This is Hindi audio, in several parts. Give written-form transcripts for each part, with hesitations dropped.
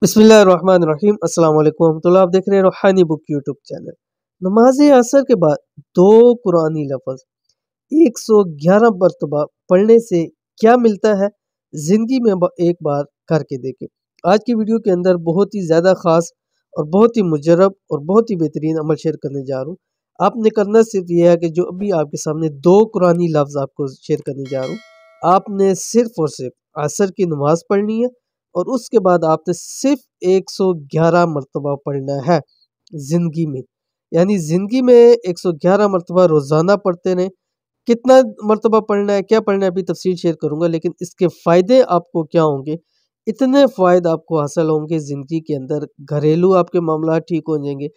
बिस्मिल्लाहिर्रहमानिर्रहीम अस्सलाम वालेकुम रहमतुल्लाह। आप देख रहे हैं रूहानी बुक यूट्यूब चैनल। नमाज असर के बाद दो कुरानी लफ्ज़ 111 मरतबा पढ़ने से क्या मिलता है, ज़िंदगी में एक बार करके देखें। आज की वीडियो के अंदर बहुत ही ज़्यादा ख़ास और बहुत ही मुजर्रब और बहुत ही बेहतरीन अमल शेयर करने जा रहा हूँ। आपने करना सिर्फ ये है कि जो अभी आपके सामने दो कुरानी लफ्ज़ आपको शेयर करने जा रहा हूँ, आपने सिर्फ और सिर्फ असर की नमाज पढ़नी है और उसके बाद आपने सिर्फ 111 मरतबा पढ़ना है ज़िंदगी में। यानी ज़िंदगी में 111 मरतबा रोज़ाना पढ़ते रहें। कितना मरतबा पढ़ना है, क्या पढ़ना है, अभी तफ़सील शेयर करूँगा, लेकिन इसके फ़ायदे आपको क्या होंगे, इतने फ़ायदे आपको हासिल होंगे ज़िंदगी के अंदर। घरेलू आपके मामला ठीक हो जाएँगे,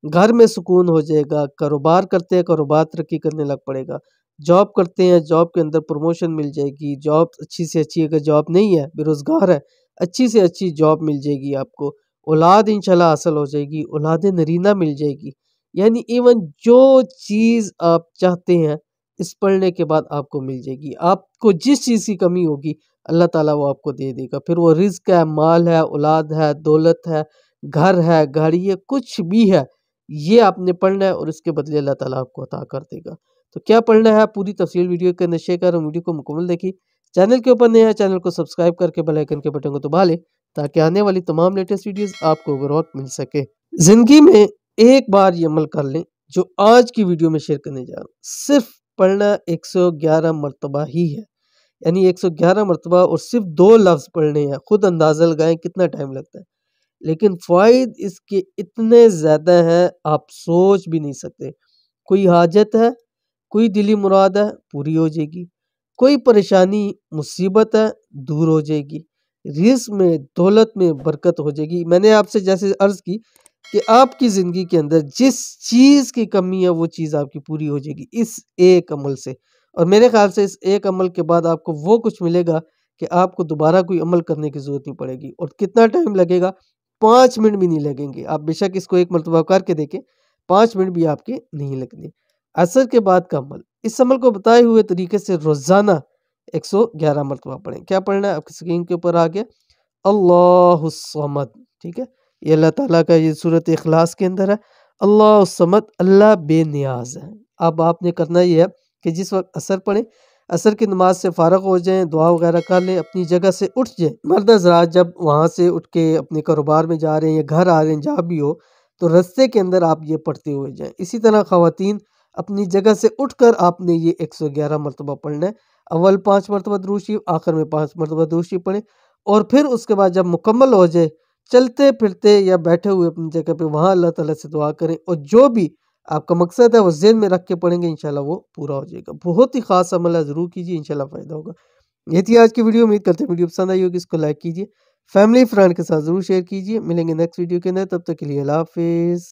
घर में सुकून हो जाएगा, कारोबार करते हैं, कारोबार तरक्की करने लग पड़ेगा, जॉब करते हैं, जॉब के अंदर प्रमोशन मिल जाएगी, जॉब अच्छी से अच्छी, अगर जॉब नहीं है, बेरोज़गार है, अच्छी से अच्छी जॉब मिल जाएगी आपको, औलाद इंशाल्लाह हासिल हो जाएगी, औलाद नरीना मिल जाएगी। यानी इवन जो चीज़ आप चाहते हैं, इस पढ़ने के बाद आपको मिल जाएगी। आपको जिस चीज़ की कमी होगी, अल्लाह ताला वो आपको दे देगा। फिर वो रिज़्क है, माल है, औलाद है, दौलत है, घर है, गाड़ी है, कुछ भी है, ये आपने पढ़ना है और इसके बदले अल्लाह ताला आपको अता कर देगा। तो क्या पढ़ना है, पूरी तफ़सील वीडियो के अंदर शेयर कर रहा हूँ, वीडियो को मुकम्मल देखिए। चैनल के ऊपर नए हैं, चैनल को सब्सक्राइब करके बेल आइकन के बटन को दबा लें, ताकि आने वाली तमाम लेटेस्ट वीडियोज़ आपको बर वक़्त मिल सके। ज़िंदगी में एक बार ये अमल कर लें, जो आज की वीडियो में शेयर करने जा रहा हूँ। सिर्फ़ पढ़ना 111 मरतबा ही है। यानी 111 मरतबा और सिर्फ़ 2 लफ्ज़ पढ़ने हैं। खुद अंदाज़ा लगाएँ कितना टाइम लगता है। लेकिन फ़वाइद इसके इतने ज़्यादा हैं, आप सोच भी नहीं सकते। कोई हाजत है, कोई दिली मुराद है, पूरी हो जाएगी। कोई परेशानी, मुसीबत है, दूर हो जाएगी। रिज़्क में, दौलत में बरकत हो जाएगी। मैंने आपसे जैसे अर्ज़ की कि आपकी ज़िंदगी के अंदर जिस चीज़ की कमी है, वो चीज़ आपकी पूरी हो जाएगी इस एक अमल से। और मेरे ख़्याल से इस एक अमल के बाद आपको वो कुछ मिलेगा कि आपको दोबारा कोई अमल करने की ज़रूरत नहीं पड़ेगी। और कितना टाइम लगेगा? 5 मिनट भी नहीं लगेंगे। आप बेशक इसको एक मरतबा करके देखें, 5 मिनट भी आपके नहीं लगने। असर के बाद का अमल, इस अमल को बताए हुए तरीके से रोज़ाना 111 मरतबा पढ़ें। क्या पढ़ना है? आपकी स्क्रीन के ऊपर आ गया, अल्लाहुस समद, ठीक है? ये अल्लाह ताला का, ये सूरत इखलास के अंदर है। अल्लाहुस समद, अल्लाह बेनियाज़ है। अब आपने करना ये है कि जिस वक़्त असर पढ़ें, असर की नमाज से फ़ारग हो जाएँ, दुआ वगैरह कर लें, अपनी जगह से उठ जाएँ। मर्द हज़रात जब वहाँ से उठ के अपने कारोबार में जा रहे हैं या घर आ रहे हैं, जहाँ भी हो, तो रास्ते के अंदर आप ये पढ़ते हुए जाएँ। इसी तरह ख़वातीन अपनी जगह से उठकर आपने ये 111 मरतबा पढ़ना है। अव्वल 5 मरतबा दुरूद शरीफ, आखिर में 5 मरतबा दुरूद शरीफ पढ़ें और फिर उसके बाद जब मुकम्मल हो जाए, चलते-फिरते या बैठे हुए अपनी जगह पे वहाँ अल्लाह ताला से दुआ करें और जो भी आपका मकसद है वो ज़हन में रख के पढ़ेंगे, इंशाल्लाह वो पूरा हो जाएगा। बहुत ही ख़ास अमल है, ज़रूर कीजिए, इंशाल्लाह फ़ायदा होगा। ये थी आज की वीडियो, उम्मीद करते हैं वीडियो पसंद आई होगी। इसको लाइक कीजिए, फैमिली फ्रेंड के साथ ज़रूर शेयर कीजिए। मिलेंगे नेक्स्ट वीडियो के अंदर, तब तक के लिए अल्लाह हाफ़िज़।